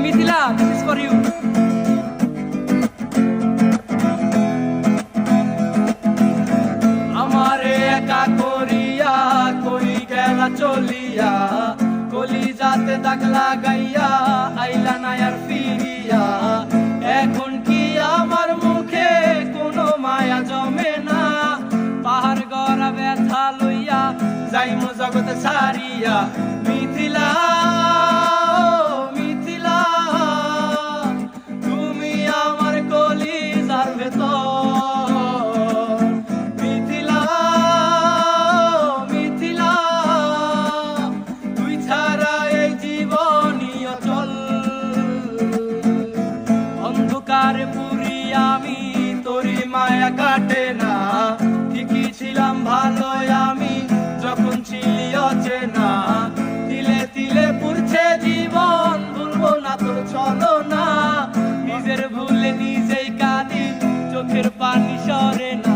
Mithila, this is for you. আমারে একা করিয়া কই গেলা চলিয়া কলিজাতে দাগ লাগাইয়া আইলা না আর ফিরিয়া এখন কি আমার মুখে কোনো মায়া জমে না পাহাড় গড়া ব্যথা লইয়া যাইমু জগৎ ছাড়িয়া মিথিলা মিথিলা তুমি আমার কলিজার ভেতর পুরি আমি তোরি মায়া কাটে না ঠিকই ছিলাম ভালো আমি যখন ছিলি অচেনা তিলে তিলে পুড়ছে জীবন ভুলবো না তোর চলো না নিজের ভুলে নিজেই কাঁদি চোখের পানি সরে না